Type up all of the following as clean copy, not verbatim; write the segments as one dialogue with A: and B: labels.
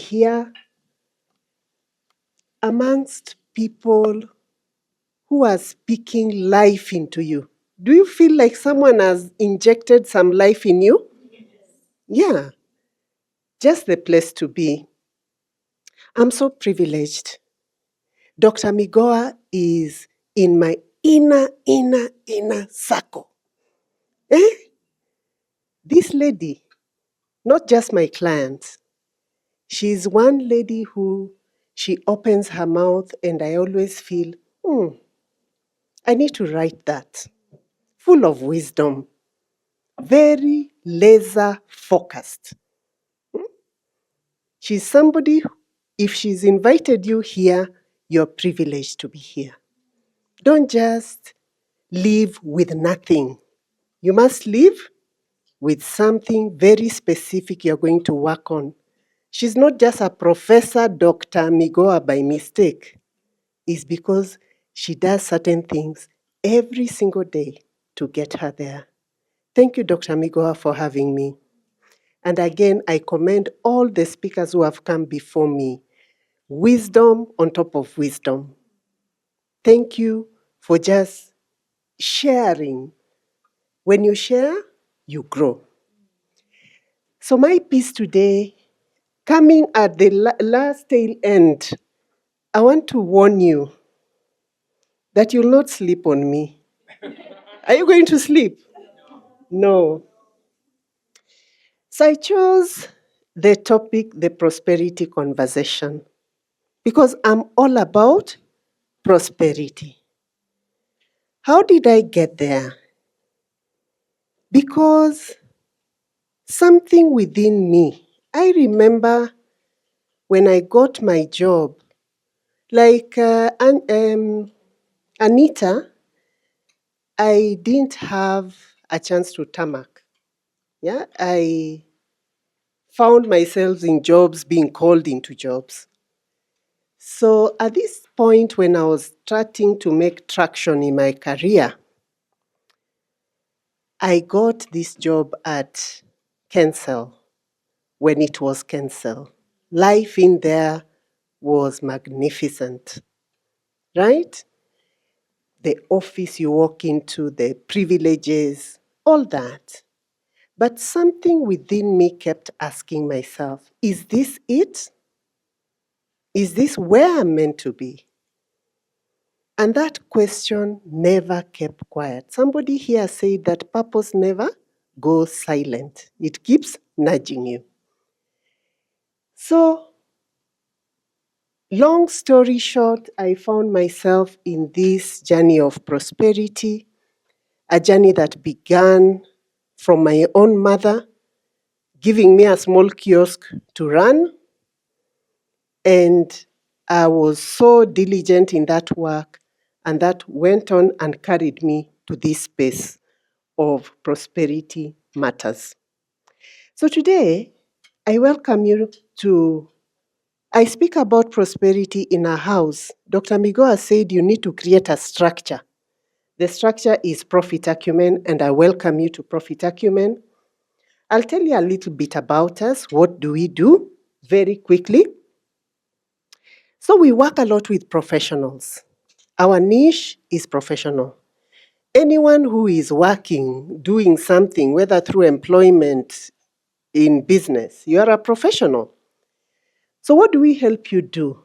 A: here amongst people who are speaking life into you. Do you feel like someone has injected some life in you? Yeah, just the place to be. I'm so privileged. Dr. Migoa is in my inner circle. This lady, not just my clients, she's one lady who she opens her mouth and I always feel, I need to write that. Full of wisdom, very laser focused. She's somebody, if she's invited you here, you're privileged to be here. Don't just live with nothing. You must live with something very specific you're going to work on. She's not just a Professor Dr. Migoa by mistake. It's because she does certain things every single day to get her there. Thank you, Dr. Migoa, for having me. And again, I commend all the speakers who have come before me. Wisdom on top of wisdom. Thank you for just sharing. When you share, you grow. So my piece today, coming at the last tail end, I want to warn you that you'll not sleep on me. Are you going to sleep? No. So I chose the topic, the prosperity conversation, because I'm all about prosperity. How did I get there? Because something within me, I remember when I got my job, like Anita, I didn't have a chance to tarmac. Yeah, I found myself in jobs, being called into jobs. So at this point, when I was starting to make traction in my career, I got this job at Kensel when it was Kensel. Life in there was magnificent, right? The office you walk into, the privileges, all that. But something within me kept asking myself, is this it? Is this where I'm meant to be? And that question never kept quiet. Somebody here said that purpose never goes silent. It keeps nudging you. So, long story short, I found myself in this journey of prosperity, a journey that began from my own mother, giving me a small kiosk to run. And I was so diligent in that work, and that went on and carried me to this space of prosperity matters. So today, I welcome you to, I speak about prosperity in a house. Dr. Migoa said you need to create a structure. The structure is Profit Acumen, and I welcome you to Profit Acumen. I'll tell you a little bit about us. What do we do? Very quickly. So we work a lot with professionals. Our niche is professional. Anyone who is working, doing something, whether through employment, in business, you are a professional. So what do we help you do?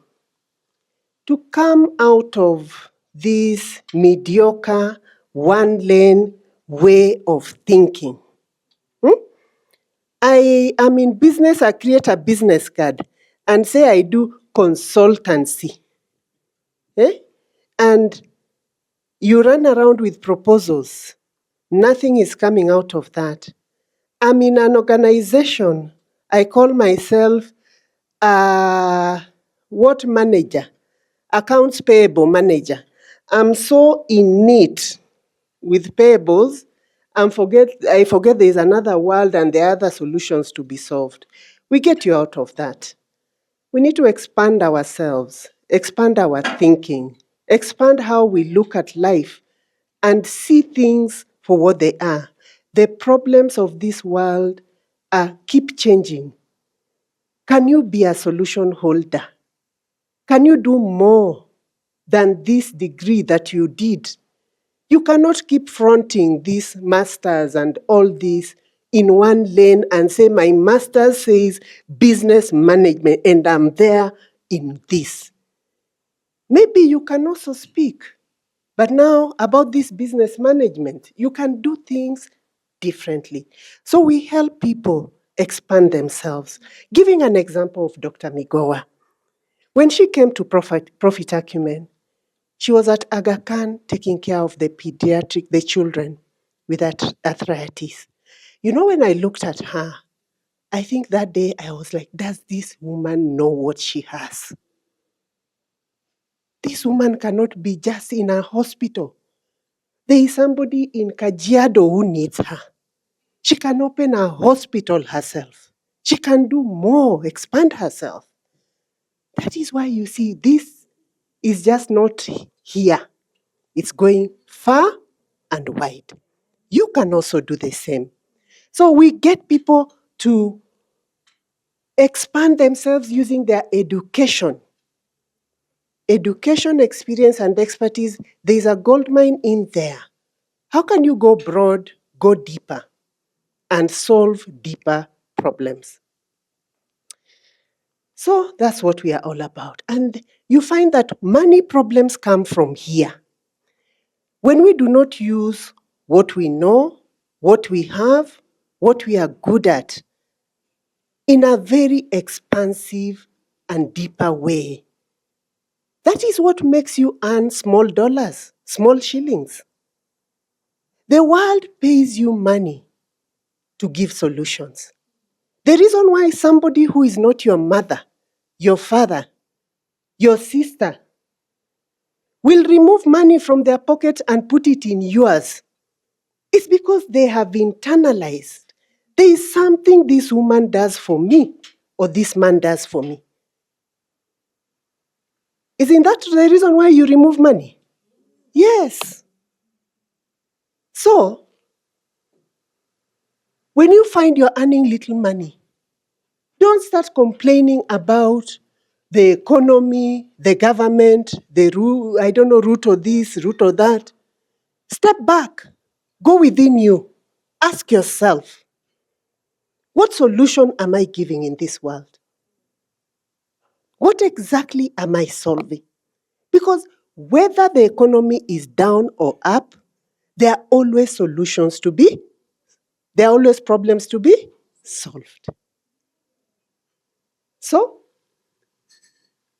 A: To come out of this mediocre, one-lane way of thinking. I am in business, I create a business card and say I do consultancy. And you run around with proposals. Nothing is coming out of that. I'm in an organization. I call myself what manager? Accounts payable manager. I'm so in need with payables, I forget there's another world and there are other solutions to be solved. We get you out of that. We need to expand ourselves, expand our thinking, expand how we look at life, and see things for what they are. The problems of this world keep changing. Can you be a solution holder? Can you do more than this degree that you did? You cannot keep fronting these masters and all this in one lane and say, my master says business management and I'm there in this. Maybe you can also speak, but now about this business management, you can do things differently. So we help people expand themselves. Giving an example of Dr. Migowa, when she came to Profit Acumen, she was at Aga Khan taking care of the children with arthritis. You know, when I looked at her, I think that day I was like, does this woman know what she has? This woman cannot be just in a hospital. There is somebody in Kajiado who needs her. She can open a hospital herself. She can do more, expand herself. That is why you see this is just not here. It's going far and wide. You can also do the same. So we get people to expand themselves using their education. Education, experience, and expertise, there's a goldmine in there. How can you go broad, go deeper, and solve deeper problems? So that's what we are all about. And you find that many problems come from here. When we do not use what we know, what we have, what we are good at, in a very expansive and deeper way, that is what makes you earn small dollars, small shillings. The world pays you money to give solutions. The reason why somebody who is not your mother, your father, your sister, will remove money from their pocket and put it in yours is because they have internalized. There is something this woman does for me or this man does for me. Isn't that the reason why you remove money? Yes. So, when you find you're earning little money, don't start complaining about the economy, the government, the root of this, root of that. Step back. Go within you. Ask yourself, what solution am I giving in this world? What exactly am I solving? Because whether the economy is down or up, there are always solutions to be, there are always problems to be solved. So,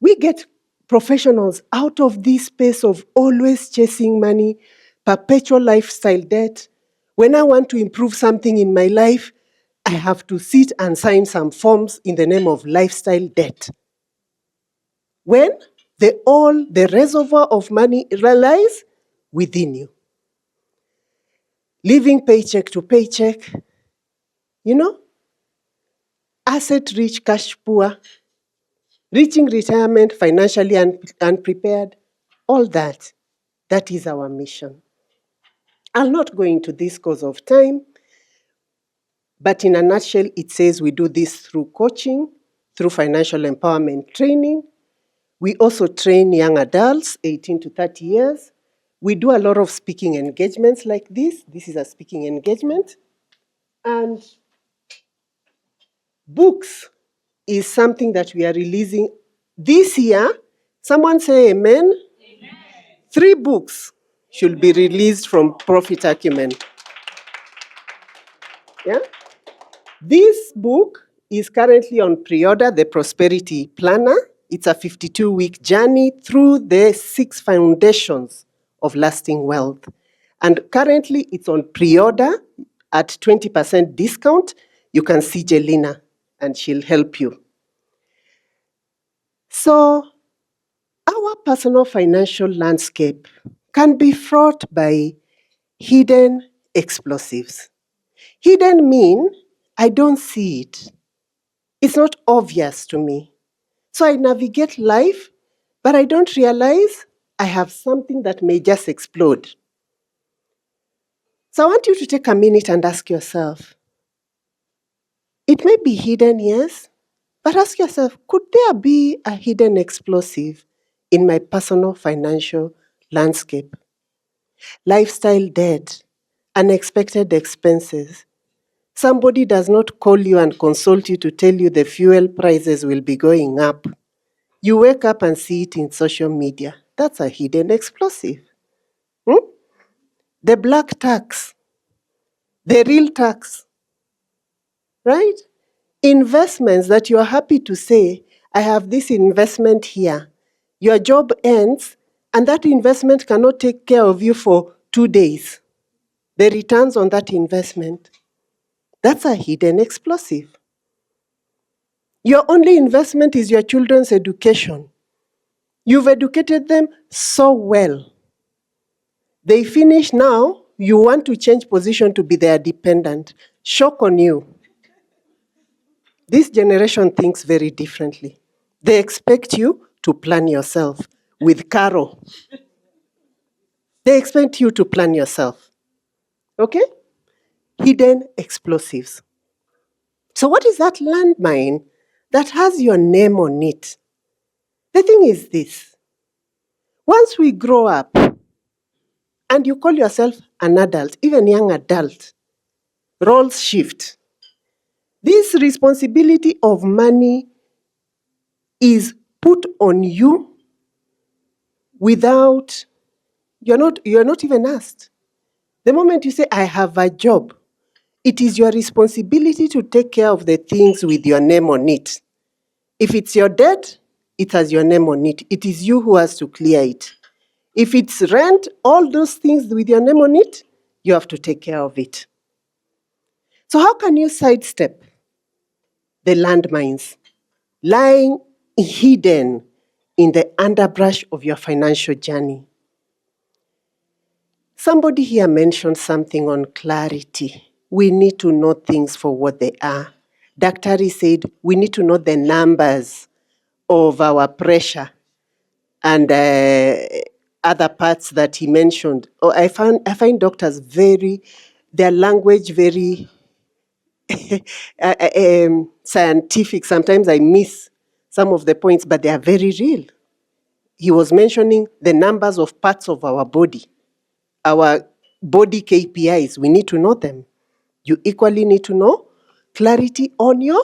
A: we get professionals out of this space of always chasing money, perpetual lifestyle debt. When I want to improve something in my life, I have to sit and sign some forms in the name of lifestyle debt. When the reservoir of money lies within you. Living paycheck to paycheck, asset rich, cash poor, reaching retirement financially unprepared, all that is our mission. I'll not go into this because of time, but in a nutshell, it says we do this through coaching, through financial empowerment training. We also train young adults, 18 to 30 years. We do a lot of speaking engagements like this. This is a speaking engagement. And books is something that we are releasing this year. Someone say amen. Amen. 3 books should be released from Profit Acumen. Yeah? This book is currently on pre-order, The Prosperity Planner. It's a 52-week journey through the 6 foundations of lasting wealth. And currently it's on pre-order at 20% discount. You can see Jelena and she'll help you. So our personal financial landscape can be fraught by hidden explosives. Hidden mean I don't see it. It's not obvious to me. So I navigate life, but I don't realize I have something that may just explode. So I want you to take a minute and ask yourself, it may be hidden, yes, But ask yourself, could there be a hidden explosive in my personal financial landscape? Lifestyle debt, unexpected expenses. Somebody does not call you and consult you to tell you the fuel prices will be going up. You wake up and see it in social media. That's a hidden explosive. The black tax, the real tax, right? Investments that you are happy to say, I have this investment here. Your job ends, and that investment cannot take care of you for 2 days. The returns on that investment, that's a hidden explosive. Your only investment is your children's education. You've educated them so well. They finish now, you want to change position to be their dependent. Shock on you. This generation thinks very differently. They expect you to plan yourself with Caro. They expect you to plan yourself. Okay? Hidden explosives. So, what is that landmine that has your name on it? The thing is this: once we grow up and you call yourself an adult, even young adult, roles shift. This responsibility of money is put on you without, you're not even asked. The moment you say, I have a job, it is your responsibility to take care of the things with your name on it. If it's your debt, it has your name on it. It is you who has to clear it. If it's rent, all those things with your name on it, you have to take care of it. So how can you sidestep the landmines lying hidden in the underbrush of your financial journey? Somebody here mentioned something on clarity. We need to know things for what they are. Daktari said we need to know the numbers of our pressure and other parts that he mentioned. Oh, I find doctors their language very scientific. Sometimes I miss some of the points, but they are very real. He was mentioning the numbers of parts of our body. Our body KPIs, we need to know them. You equally need to know clarity on your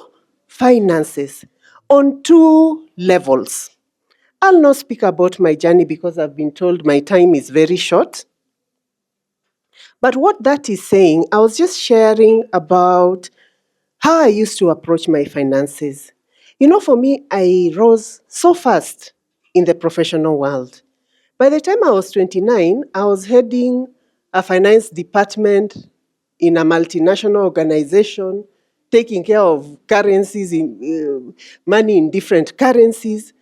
A: finances on 2 levels. I'll not speak about my journey because I've been told my time is very short. But what that is saying, I was just sharing about how I used to approach my finances. For me, I rose so fast in the professional world. By the time I was 29, I was heading a finance department in a multinational organization, taking care of currencies, money in different currencies.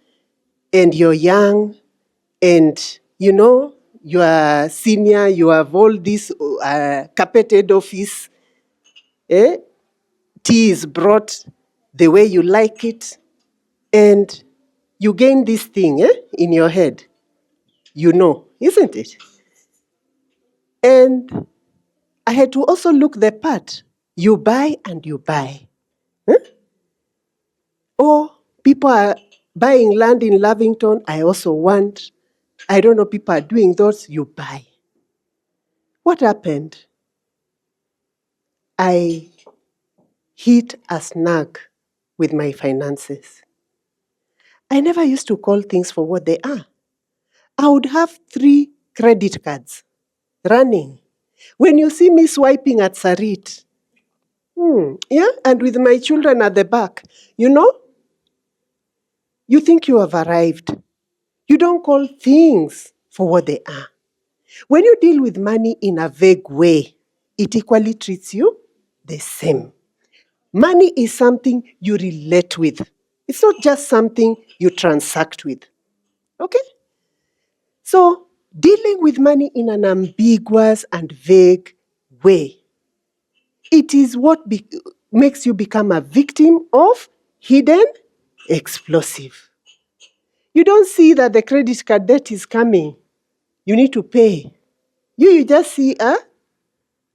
A: And you're young, and you are senior, you have all this carpeted office. Tea is brought the way you like it, and you gain this thing in your head. Isn't it? And I had to also look the part. You buy and you buy. Or people are buying land in Lavington, I also want. I don't know, people are doing those, you buy. What happened? I hit a snag with my finances. I never used to call things for what they are. I would have 3 credit cards running. When you see me swiping at Sarit, and with my children at the back, you think you have arrived. You don't call things for what they are. When you deal with money in a vague way, it equally treats you the same. Money is something you relate with. It's not just something you transact with. Okay? So, dealing with money in an ambiguous and vague way, it is what makes you become a victim of hidden explosive. You don't see that the credit card debt is coming. You need to pay. You just see,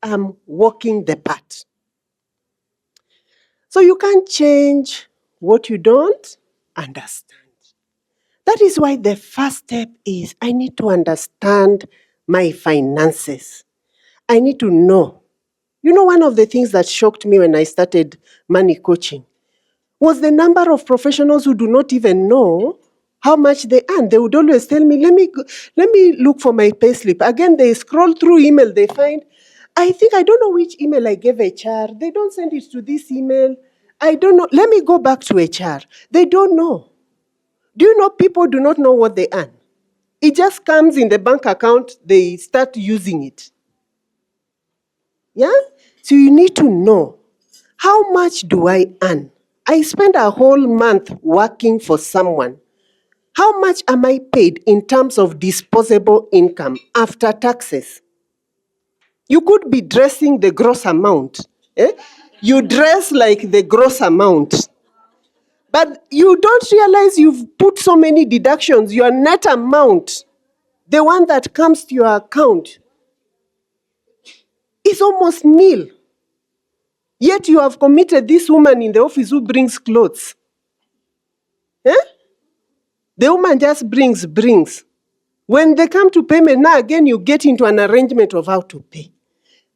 A: I'm walking the path. So you can't change what you don't understand. That is why the first step is I need to understand my finances. I need to know. You know, one of the things that shocked me when I started money coaching was the number of professionals who do not even know how much they earn. They would always tell me, let me look for my payslip. Again, they scroll through email, they find, I don't know which email I gave HR. They don't send it to this email. I don't know. Let me go back to HR. They don't know. Do you know people do not know what they earn? It just comes in the bank account, they start using it. Yeah? So you need to know, how much do I earn? I spend a whole month working for someone. How much am I paid in terms of disposable income after taxes? You could be dressing the gross amount. You dress like the gross amount. But you don't realize you've put so many deductions. Your net amount, the one that comes to your account, is almost nil. Yet you have committed this woman in the office who brings clothes. The woman just brings. When they come to payment, now again you get into an arrangement of how to pay.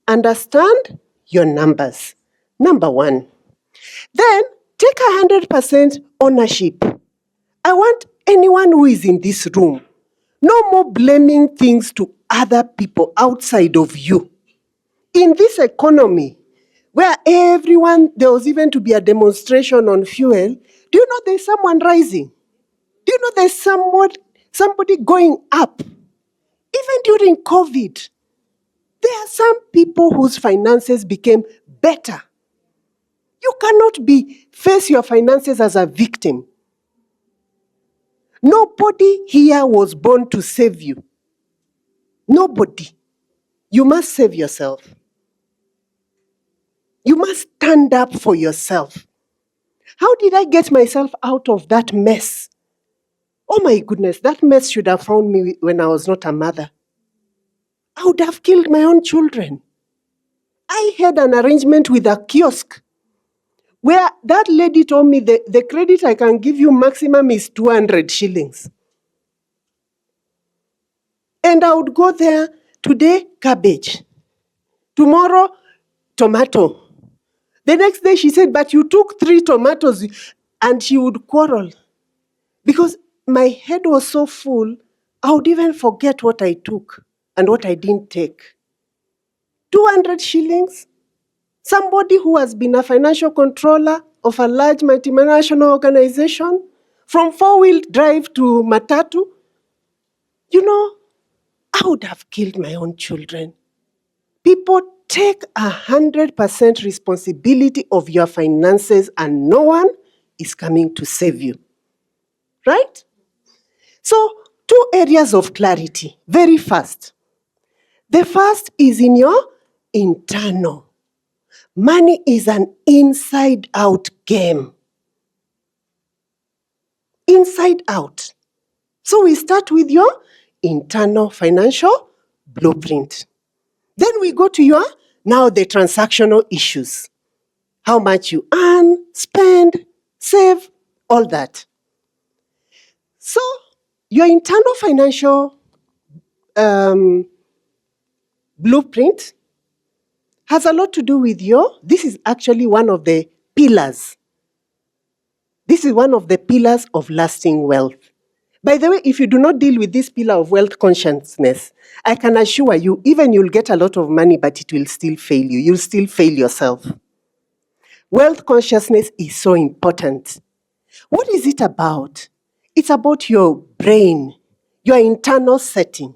A: Understand your numbers. Number one. Then take 100% ownership. I want anyone who is in this room, no more blaming things to other people outside of you. In this economy, where there was even to be a demonstration on fuel, do you know there's someone rising? Do you know there's somebody going up? Even during COVID, there are some people whose finances became better. You cannot face your finances as a victim. Nobody here was born to save you. Nobody. You must save yourself. You must stand up for yourself. How did I get myself out of that mess? Oh my goodness, that mess should have found me when I was not a mother. I would have killed my own children. I had an arrangement with a kiosk where that lady told me the credit I can give you maximum is 200 shillings. And I would go there, today, cabbage. Tomorrow, tomato. The next day she said, but you took 3 tomatoes, and she would quarrel. Because my head was so full, I would even forget what I took and what I didn't take. 200 shillings? Somebody who has been a financial controller of a large multinational organization, from 4-wheel drive to matatu, I would have killed my own children. People, take 100% responsibility of your finances, and no one is coming to save you. Right? So, 2 areas of clarity, very fast. The first is in your internal. Money is an inside-out game. Inside out. So we start with your internal financial blueprint. Then we go to the transactional issues. How much you earn, spend, save, all that. So your internal financial blueprint has a lot to do with this is actually one of the pillars. This is one of the pillars of lasting wealth. By the way, if you do not deal with this pillar of wealth consciousness, I can assure you, even you'll get a lot of money, but it will still fail you. You'll still fail yourself. Wealth consciousness is so important. What is it about? It's about your brain, your internal setting.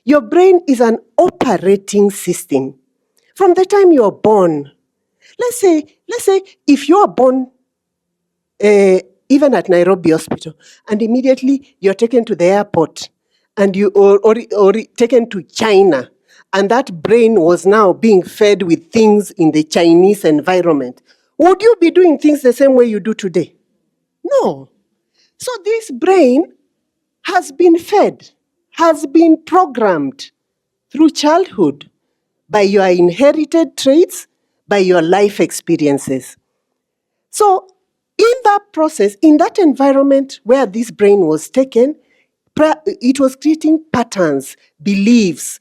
A: Your brain is an operating system. From the time you're born, let's say if you're born even at Nairobi Hospital, and immediately you're taken to the airport, and or taken to China, and that brain was now being fed with things in the Chinese environment, would you be doing things the same way you do today? No. So this brain has been fed, has been programmed through childhood by your inherited traits, by your life experiences. So In that process, in that environment where this brain was taken, it was creating patterns, beliefs,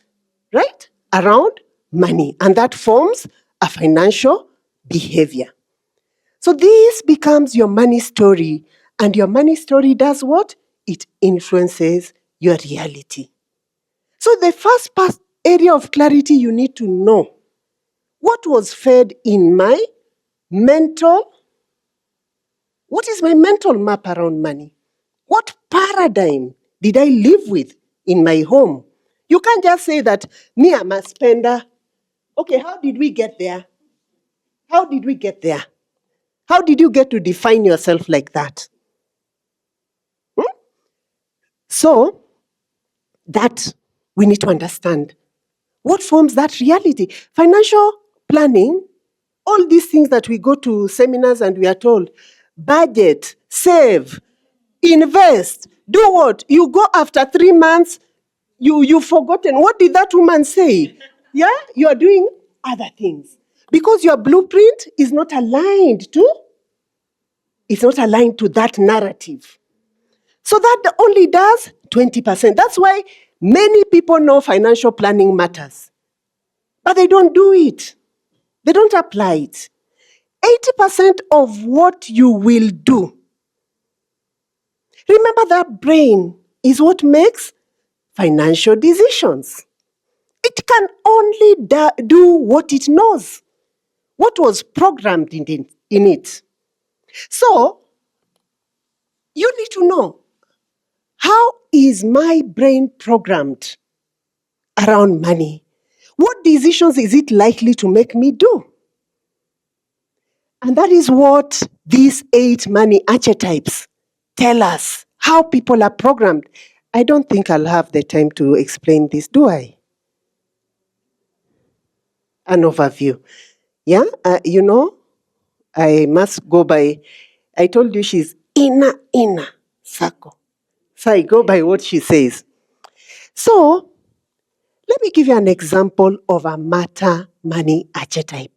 A: right, around money. And that forms a financial behavior. So this becomes your money story. And your money story does what? It influences your reality. So the first area of clarity you need to know, what was fed in my mental, what is my mental map around money? What paradigm did I live with in my home? You can't just say that, me, I'm a spender. Okay, how did we get there? How did we get there? How did you get to define yourself like that? So, that we need to understand. What forms that reality? Financial planning, all these things that we go to seminars and we are told, budget, save, invest, do what? You go after 3 months, you've forgotten. What did that woman say? Yeah, you are doing other things. Because your blueprint is not aligned to, that narrative. So that only does 20%. That's why many people know financial planning matters, but they don't do it. They don't apply it. 80% of what you will do, remember that brain is what makes financial decisions. It can only do what it knows, what was programmed in it. So, you need to know, how is my brain programmed around money? What decisions is it likely to make me do? And that is what these 8 money archetypes tell us, how people are programmed. I don't think I'll have the time to explain this, do I? An overview. Yeah, I must go by, I told you she's inner circle. So I go by what she says. So, let me give you an example of a matter money archetype.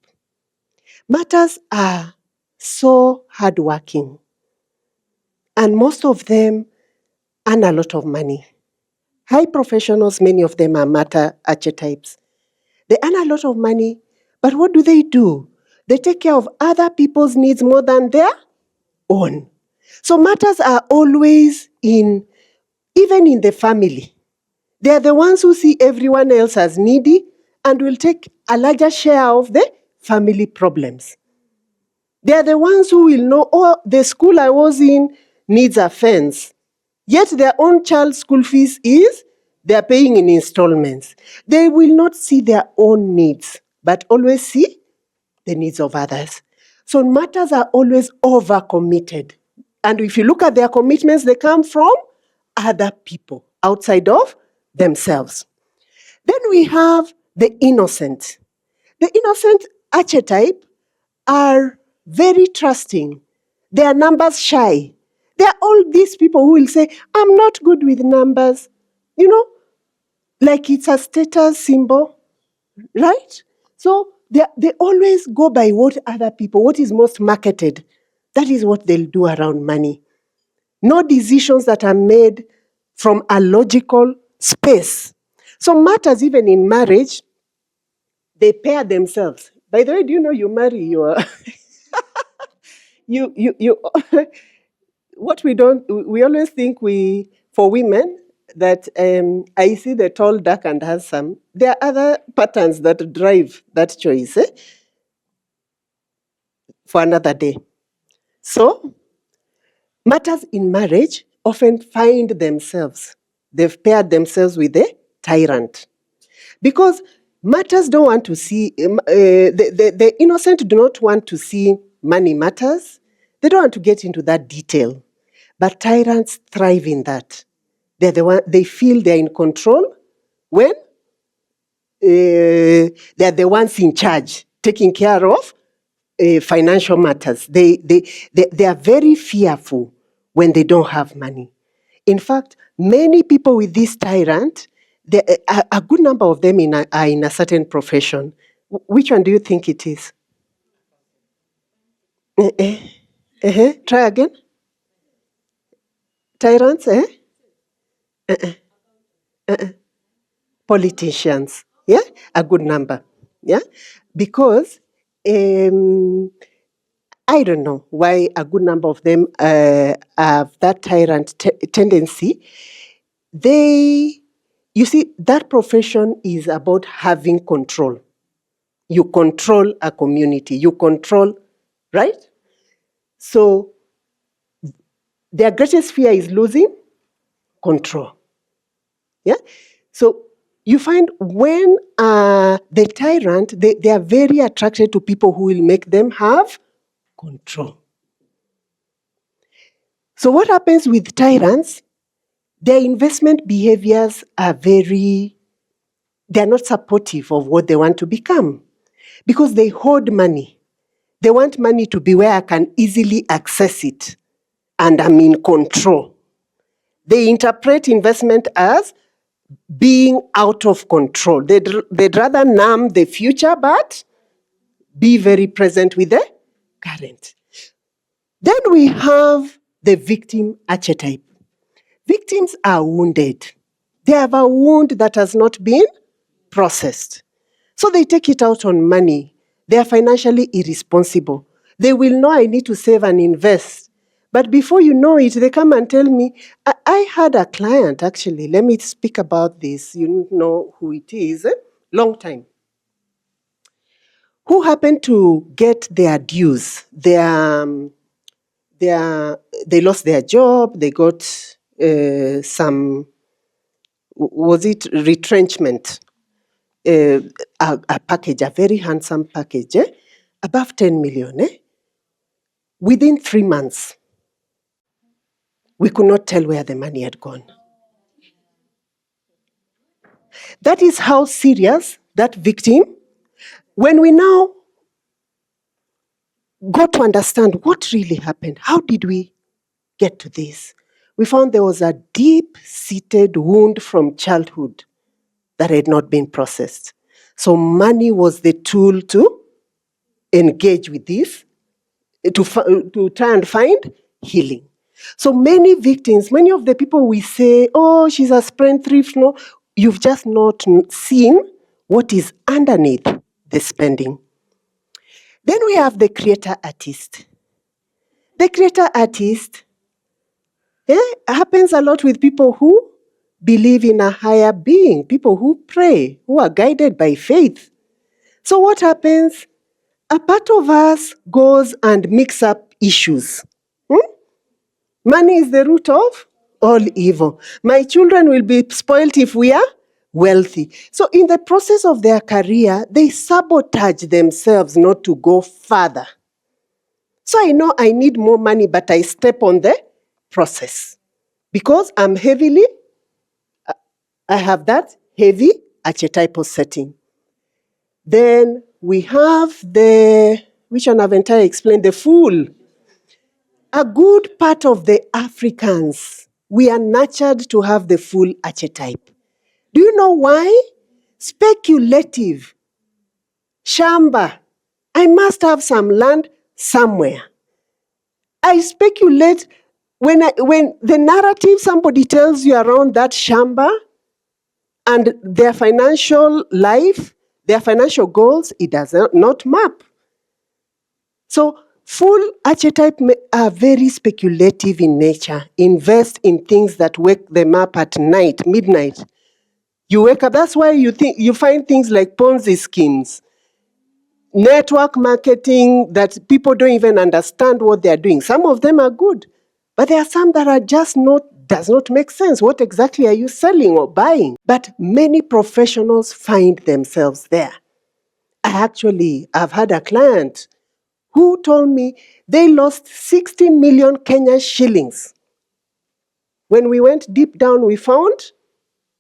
A: Matters are so hardworking, and most of them earn a lot of money. High professionals, many of them are matter archetypes. They earn a lot of money, but what do? They take care of other people's needs more than their own. So matters are always even in the family. They are the ones who see everyone else as needy and will take a larger share of the family problems. They are the ones who will know, oh, the school I was in needs a fence. Yet their own child's school fees they are paying in installments. They will not see their own needs, but always see the needs of others. So matters are always overcommitted. And if you look at their commitments, they come from other people outside of themselves. Then we have the innocent. The innocent archetype are very trusting. They are numbers shy. They are all these people who will say, I'm not good with numbers. Like it's a status symbol, right? So they always go by what is most marketed. That is what they'll do around money. No decisions that are made from a logical space. So matters, even in marriage, they pair themselves. By the way, do you know you marry your you what we always think for women that I see the tall, dark, and handsome. There are other patterns that drive that choice for another day. So, matters in marriage often find themselves, they've paired themselves with the tyrant. Because matters don't want to see, the innocent do not want to see money matters. They don't want to get into that detail. But tyrants thrive in that. They feel they're in control when they're the ones in charge, taking care of financial matters. They are very fearful when they don't have money. In fact, many people with this tyrant, a good number of them are in a certain profession. Which one do you think it is? Try again. Tyrants, Politicians. Yeah, a good number. Yeah, because I don't know why a good number of them have that tyrant tendency. You see, that profession is about having control. You control a community. You control, right? So their greatest fear is losing control. Yeah. So you find when the tyrant, they are very attracted to people who will make them have control. So what happens with tyrants? Their investment behaviors are they're not supportive of what they want to become because they hoard money. They want money to be where I can easily access it and I'm in control. They interpret investment as being out of control. They'd rather numb the future but be very present with the current. Then we have the victim archetype. Victims are wounded. They have a wound that has not been processed. So they take it out on money. They are financially irresponsible. They will know I need to save and invest. But before you know it, they come and tell me, I had a client actually, let me speak about this, you know who it is, long time, who happened to get their dues, they lost their job, they got some, was it retrenchment? A package, a very handsome package, above 10 million. Within 3 months, we could not tell where the money had gone. That is how serious that victim, when we now got to understand what really happened, how did we get to this? We found there was a deep-seated wound from childhood that had not been processed. So money was the tool to engage with this, to try and find healing. So many victims, many of the people we say, oh, she's a spendthrift, no, you've just not seen what is underneath the spending. Then we have the creator artist. The creator artist happens a lot with people who believe in a higher being, people who pray, who are guided by faith. So what happens? A part of us goes and mix up issues. Money is the root of all evil. My children will be spoiled if we are wealthy. So in the process of their career, they sabotage themselves not to go further. So I know I need more money, but I step on the process because I have that heavy archetypal setting. Then we have which one haven't I explained? The fool. A good part of the Africans, we are nurtured to have the full archetype. Do you know why? Speculative. Shamba. I must have some land somewhere. I speculate when the narrative somebody tells you around that shamba and their financial life, their financial goals, it does not map. So full archetype are very speculative in nature. Invest in things that wake them up at night, midnight. You wake up, that's why you find things like Ponzi schemes, network marketing that people don't even understand what they're doing. Some of them are good, but there are some that are just does not make sense. What exactly are you selling or buying? But many professionals find themselves there. I've had a client who told me they lost 60 million Kenya shillings. When we went deep down, we found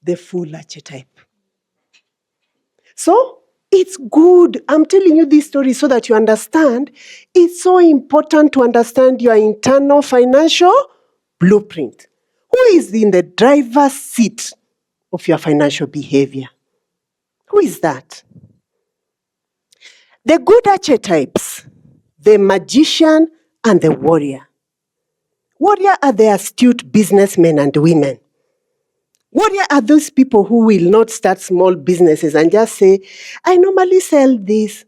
A: the full archetype. So it's good. I'm telling you this story so that you understand. It's so important to understand your internal financial blueprint. Who is in the driver's seat of your financial behavior? Who is that? The good archetypes, the magician and the warrior. Warrior are the astute businessmen and women. Warrior are those people who will not start small businesses and just say, I normally sell this.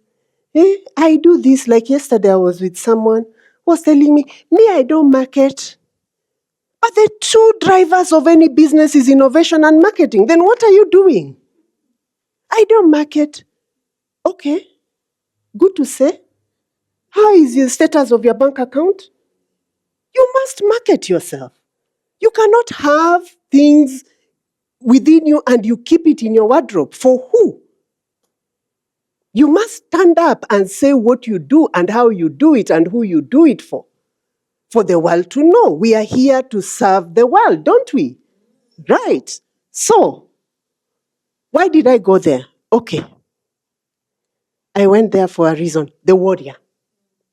A: I do this. Like yesterday, I was with someone who was telling me, I don't market. But the two drivers of any business is innovation and marketing. Then what are you doing? I don't market. Okay, good to say. How is the status of your bank account? You must market yourself. You cannot have things within you and you keep it in your wardrobe. For who? You must stand up and say what you do and how you do it and who you do it for the world to know. We are here to serve the world, don't we? Right. So, why did I go there? Okay. I went there for a reason. The warrior.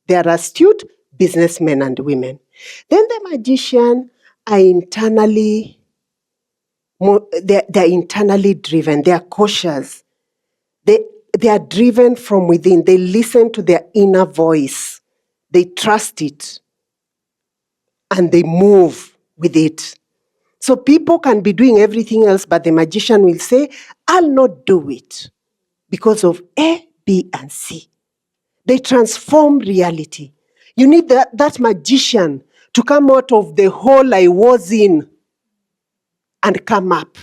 A: They are astute businessmen and women. Then the magician are internally, they're internally driven. They are cautious. They are driven from within. They listen to their inner voice. They trust it. And they move with it. So people can be doing everything else, but the magician will say, I'll not do it because of A, B, and C. They transform reality. You need that magician to come out of the hole I was in and come up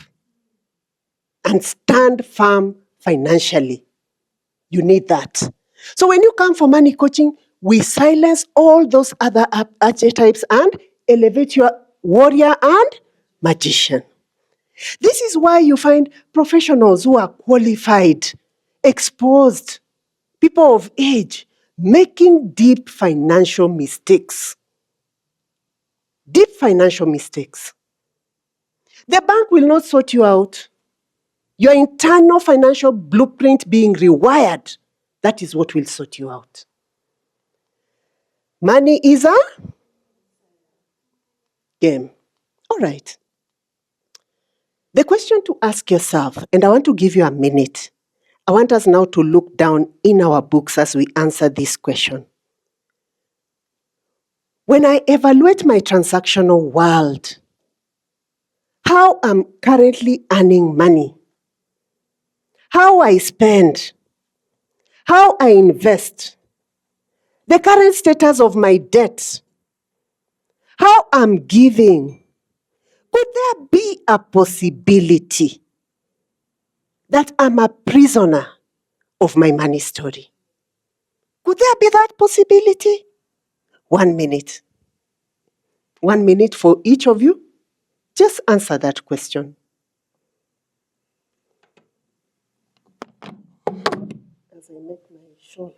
A: and stand firm financially. You need that. So when you come for money coaching, we silence all those other archetypes and elevate your warrior and magician. This is why you find professionals who are qualified, exposed, people of age, making deep financial mistakes. Deep financial mistakes. The bank will not sort you out. Your internal financial blueprint being rewired, that is what will sort you out. Money is a game. All right. The question to ask yourself, and I want to give you a minute. I want us now to look down in our books as we answer this question. When I evaluate my transactional world, how I'm currently earning money, how I spend, how I invest, the current status of my debt, how I'm giving, could there be a possibility that I'm a prisoner of my money story? Could there be that possibility? 1 minute. 1 minute for each of you. Just answer that question. As I make my show.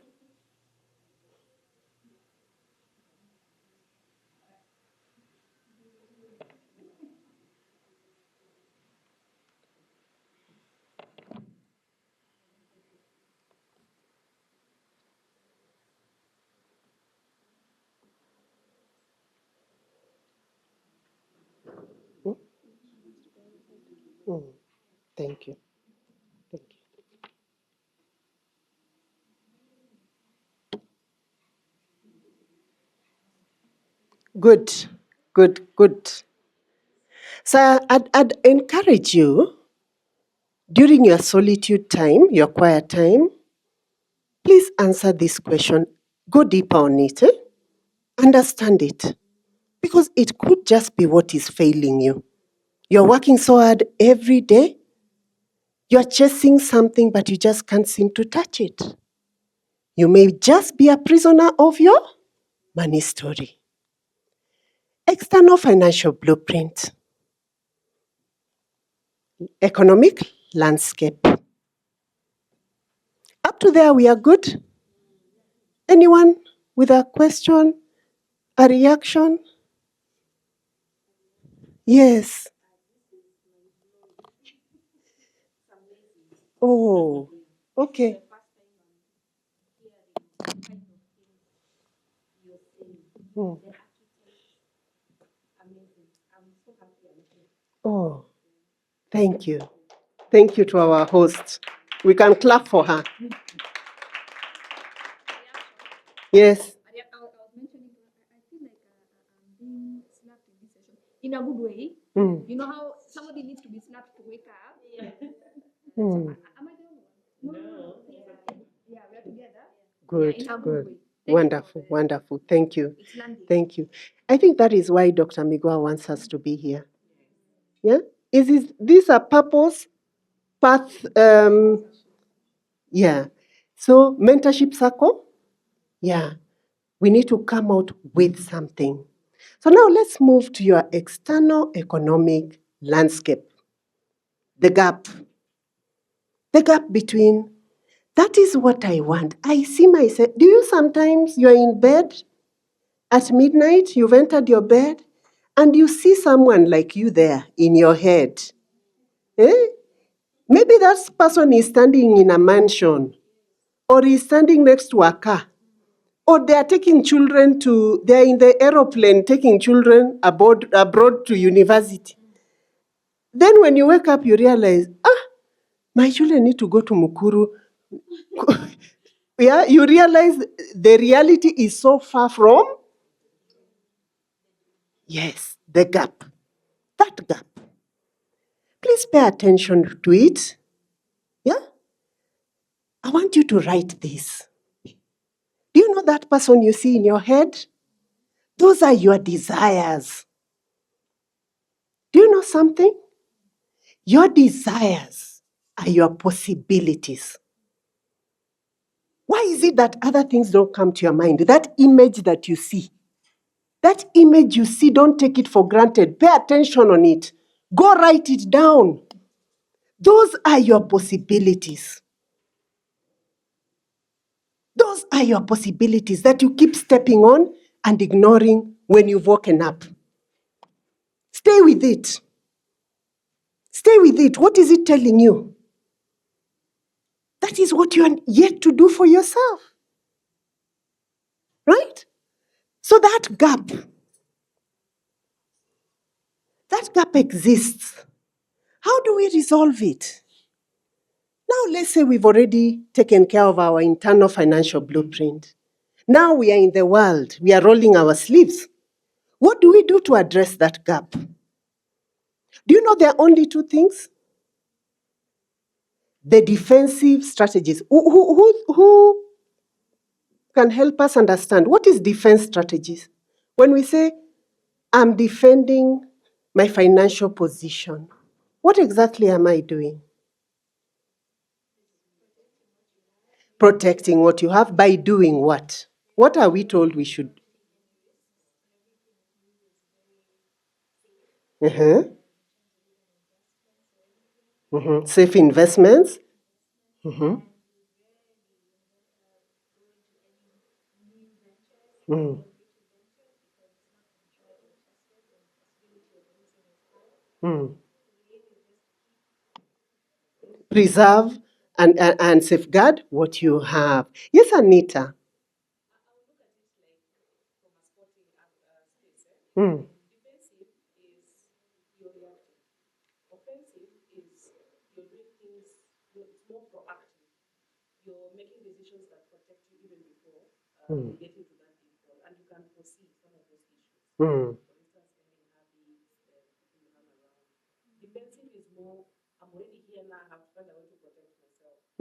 A: Thank you. Thank you. Good, good, good. So I'd encourage you, during your solitude time, your quiet time, please answer this question. Go deeper on it. Understand it. Because it could just be what is failing you. You're working so hard every day. You're chasing something, but you just can't seem to touch it. You may just be a prisoner of your money story. External financial blueprint. Economic landscape. Up to there, we are good? Anyone with a question, a reaction? Yes. Oh, okay. Hmm. Oh, thank you. Thank you to our host. We can clap for her. Yes.
B: in a good way.
A: Mm.
B: You know how somebody needs to be snapped to wake up.
A: Mm.
B: Am I the only one? No. Yeah, we're together.
A: Good,
B: in a good
A: good.
B: way. Thank
A: Wonderful, wonderful. Thank you.
B: It's landing.
A: Thank you. I think that is why Dr. Migwa wants us to be here. Yeah? Is this a purpose path? Yeah. So, mentorship circle? Yeah. We need to come out with something. So now let's move to your external economic landscape. The gap. The gap between, that is what I want. I see myself. Do you sometimes, you're in bed at midnight, you've entered your bed, and you see someone like you there in your head? Eh? Maybe that person is standing in a mansion, or is standing next to a car, or they are taking children they're in the aeroplane taking children abroad to university. Then when you wake up, you realize, my children need to go to Mukuru. Yeah, you realize the reality is so far from, yes, the gap. That gap. Please pay attention to it. Yeah? I want you to write this. Do you know that person you see in your head? Those are your desires. Do you know something? Your desires are your possibilities. Why is it that other things don't come to your mind? That image that you see, don't take it for granted. Pay attention on it. Go write it down. Those are your possibilities. Those are your possibilities that you keep stepping on and ignoring when you've woken up. Stay with it. Stay with it. What is it telling you? That is what you are yet to do for yourself. Right? So that gap exists. How do we resolve it? Now, let's say we've already taken care of our internal financial blueprint. Now we are in the world. We are rolling our sleeves. What do we do to address that gap? Do you know there are only two things? The defensive strategies. Who can help us understand what is defense strategies? When we say, I'm defending my financial position, what exactly am I doing? Protecting what you have by doing what? What are we told we should do? Safe investments. Mm. Mm. Preserve and safeguard what you have. Yes, Anita. Mm. Mm.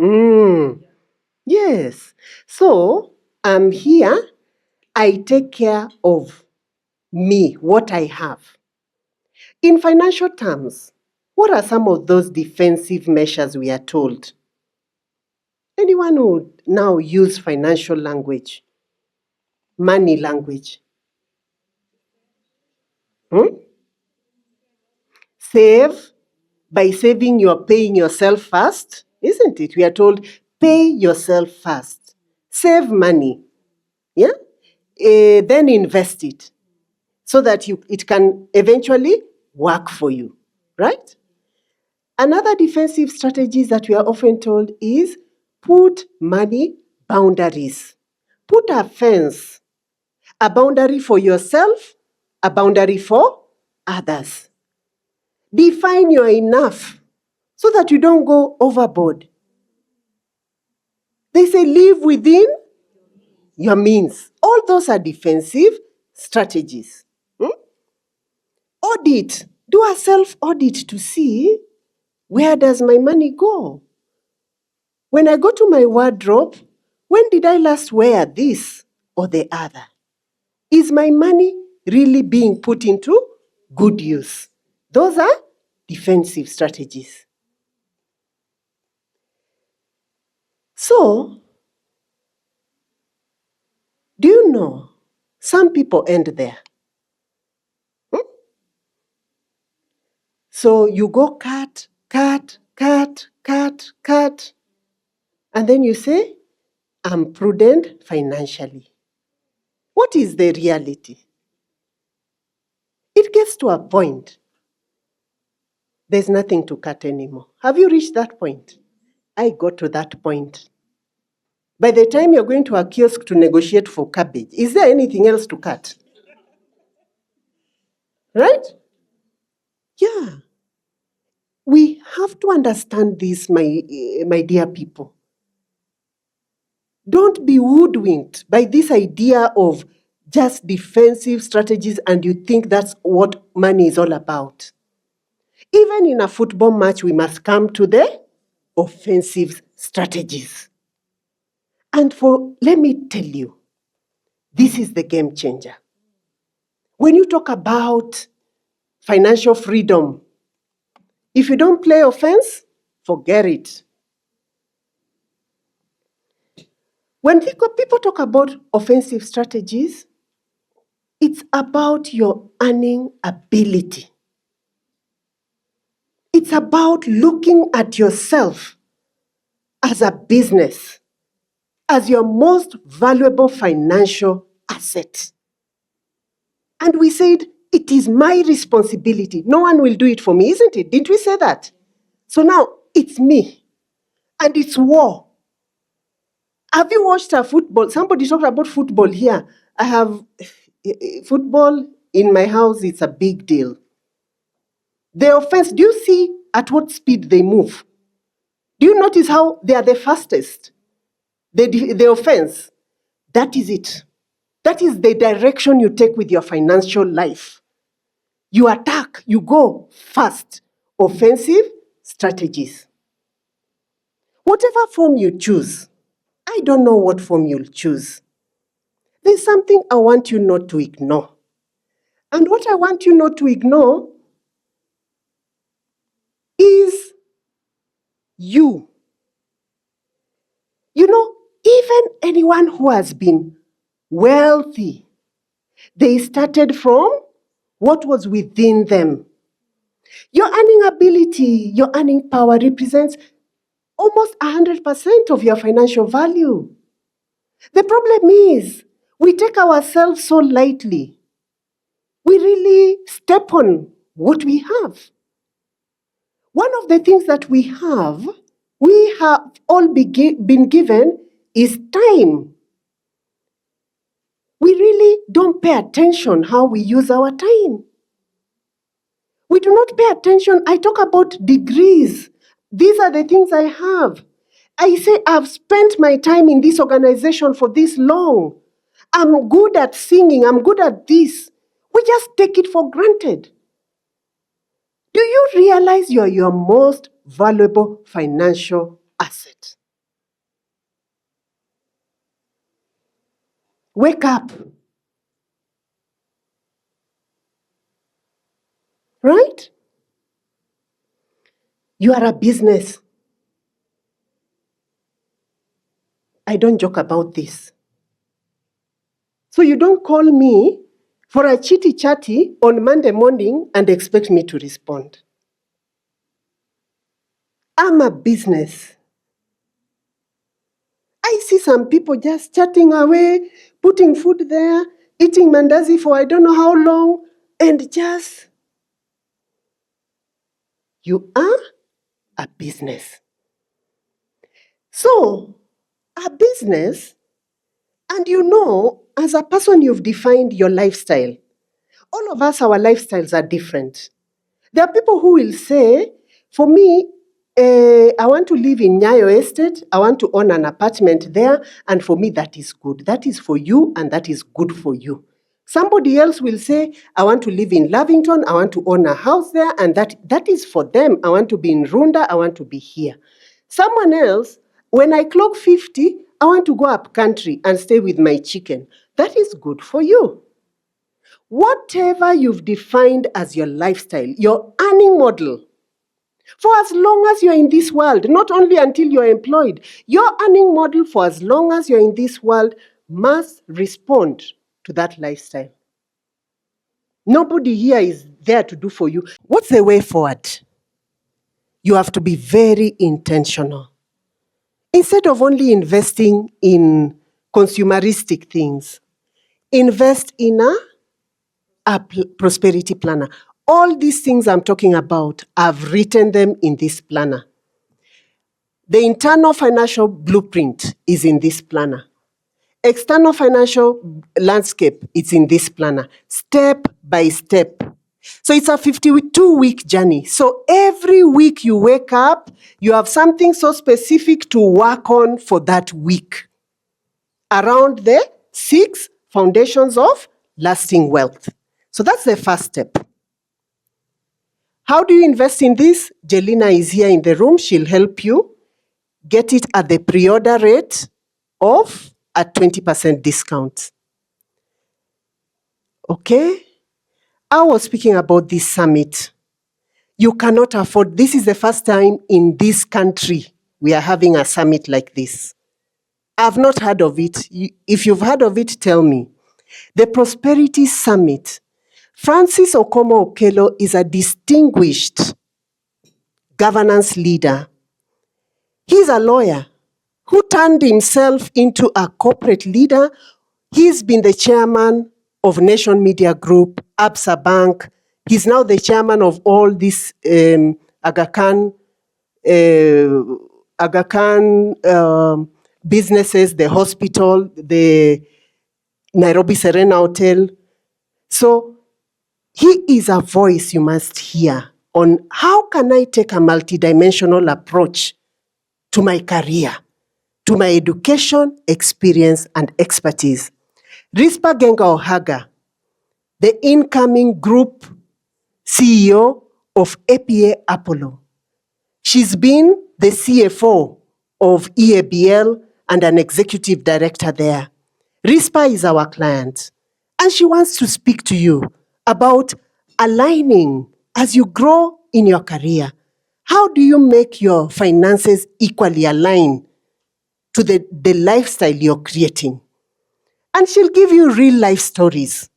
A: Mm. Yes. So I'm here. I take care of me, what I have. In financial terms, what are some of those defensive measures we are told? Anyone who would now use financial language, money language? Save. By saving, you're paying yourself first, isn't it? We are told, pay yourself first. Save money. Yeah? Then invest it so that it can eventually work for you. Right? Another defensive strategy that we are often told is put money boundaries. Put a fence, a boundary for yourself, a boundary for others. Define your enough so that you don't go overboard. They say live within your means. All those are defensive strategies. All Audit. Do a self-audit to see, where does my money go? When I go to my wardrobe, when did I last wear this or the other? Is my money really being put into good use? Those are defensive strategies. So, do you know, some people end there. So you go cut, and then you say, I'm prudent financially. What is the reality? It gets to a point, there's nothing to cut anymore. Have you reached that point? I got to that point. By the time you're going to a kiosk to negotiate for cabbage, is there anything else to cut? Right? Yeah. We have to understand this, my dear people. Don't be hoodwinked by this idea of just defensive strategies and you think that's what money is all about. Even in a football match, we must come to the offensive strategies. And let me tell you, this is the game changer. When you talk about financial freedom, if you don't play offense, forget it. When people talk about offensive strategies, it's about your earning ability. It's about looking at yourself as a business, as your most valuable financial asset. And we said, it is my responsibility. No one will do it for me, isn't it? Didn't we say that? So now it's me. And it's war. Have you watched a football? Somebody talked about football here. I have football in my house, it's a big deal. The offense, do you see at what speed they move? Do you notice how they are the fastest? The offense, that is it. That is the direction you take with your financial life. You attack, you go fast. Offensive strategies. Whatever form you choose, I don't know what form you'll choose. There's something I want you not to ignore. And what I want you not to ignore is you. You know, even anyone who has been wealthy, they started from what was within them. Your earning ability, your earning power represents almost 100% of your financial value. The problem is, we take ourselves so lightly. We really step on what we have. One of the things that we have all been given is time. We really don't pay attention how we use our time. We do not pay attention. I talk about degrees. These are the things I have. I say I've spent my time in this organization for this long. I'm good at singing. I'm good at this. We just take it for granted. Do you realize you're your most valuable financial asset? Wake up. Right? You are a business. I don't joke about this. So you don't call me for a chitty chatty on Monday morning and expect me to respond. I'm a business. I see some people just chatting away, putting food there, eating mandazi for I don't know how long, and just, you are a business. So, a business, and you know, as a person, you've defined your lifestyle. All of us, our lifestyles are different. There are people who will say, for me, I want to live in Nyayo Estate, I want to own an apartment there, and for me, that is good. That is for you, and that is good for you. Somebody else will say, I want to live in Lavington, I want to own a house there, and that is for them. I want to be in Runda, I want to be here. Someone else, when I clock 50, I want to go up country and stay with my chicken. That is good for you. Whatever you've defined as your lifestyle, your earning model, for as long as you're in this world, not only until you're employed, your earning model for as long as you're in this world must respond to that lifestyle. Nobody here is there to do for you. What's the way forward? You have to be very intentional. Instead of only investing in consumeristic things, invest in a prosperity planner. All these things I'm talking about, I've written them in this planner. The internal financial blueprint is in this planner. External financial landscape is in this planner, step by step. So it's a 52-week journey. So every week you wake up, you have something so specific to work on for that week around the 6 foundations of lasting wealth. So that's the first step. How do you invest in this? Jelena is here in the room. She'll help you get it at the pre-order rate of a 20% discount. Okay? I was speaking about this summit. You cannot afford, this is the first time in this country we are having a summit like this. I've not heard of it. If you've heard of it, tell me. The Prosperity Summit. Francis Okomo Okello is a distinguished governance leader. He's a lawyer who turned himself into a corporate leader. He's been the chairman of Nation Media Group, Absa Bank. He's now the chairman of all these Aga Khan businesses, the hospital, the Nairobi Serena Hotel. So he is a voice you must hear on how can I take a multidimensional approach to my career, to my education, experience, and expertise. Rispa Genga Ohaga, the incoming group CEO of APA Apollo. She's been the CFO of EABL and an executive director there. Rispa is our client, and she wants to speak to you about aligning as you grow in your career. How do you make your finances equally align to the lifestyle you're creating? And she'll give you real life stories.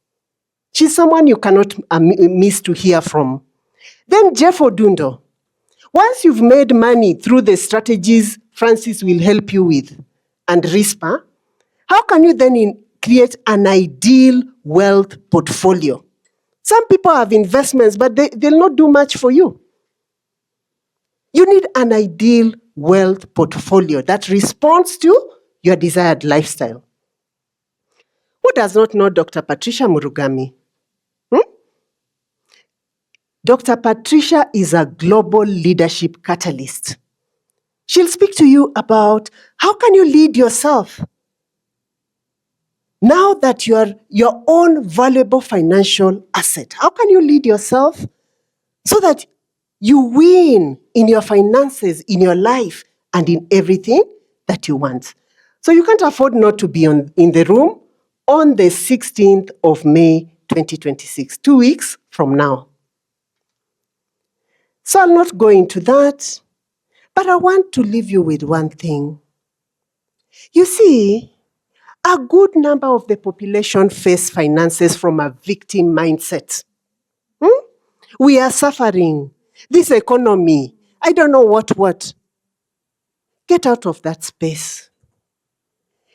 A: She's someone you cannot miss to hear from. Then Jeff Odundo. Once you've made money through the strategies Francis will help you with, and Rispa, how can you then create an ideal wealth portfolio? Some people have investments, but they'll not do much for you. You need an ideal wealth portfolio that responds to your desired lifestyle. Who does not know Dr. Patricia Murugami? Dr. Patricia is a global leadership catalyst. She'll speak to you about how can you lead yourself now that you are your own valuable financial asset. How can you lead yourself so that you win in your finances, in your life, and in everything that you want? So you can't afford not to be in the room on the 16th of May, 2026, 2 weeks from now. So I'll not go into that, but I want to leave you with one thing. You see, a good number of the population face finances from a victim mindset. We are suffering. This economy, I don't know what. Get out of that space.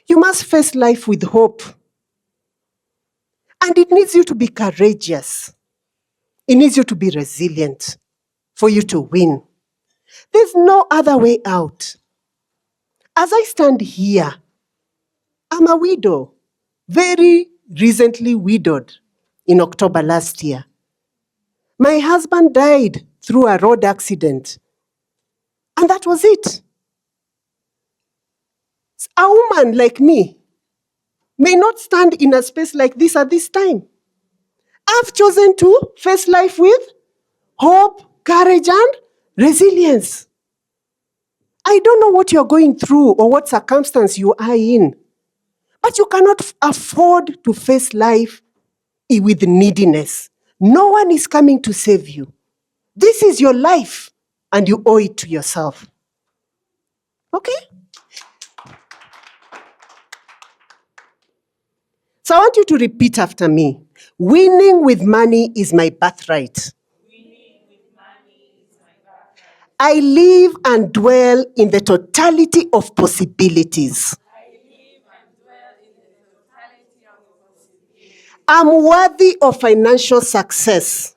A: You must face life with hope. And it needs you to be courageous. It needs you to be resilient for you to win. There's no other way out. As I stand here, I'm a widow, very recently widowed in October last year. My husband died through a road accident, and that was it. A woman like me, may not stand in a space like this at this time. I've chosen to face life with hope, courage, and resilience. I don't know what you're going through or what circumstance you are in, but you cannot afford to face life with neediness. No one is coming to save you. This is your life, and you owe it to yourself. Okay? So I want you to repeat after me. Winning with money is my birthright. I live and dwell in the totality of possibilities. I'm worthy of financial success.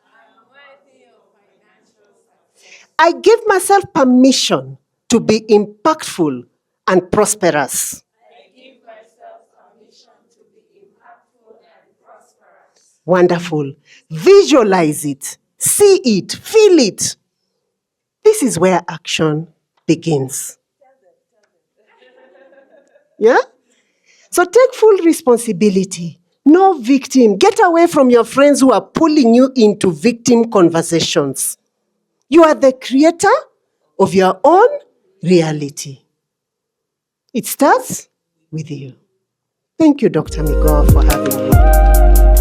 A: I give myself permission to be impactful and prosperous. Wonderful. Visualize it, see it, feel it. This is where action begins. Yeah? So take full responsibility. No victim. Get away from your friends who are pulling you into victim conversations. You are the creator of your own reality. It starts with you. Thank you, Dr. Migoa, for having me.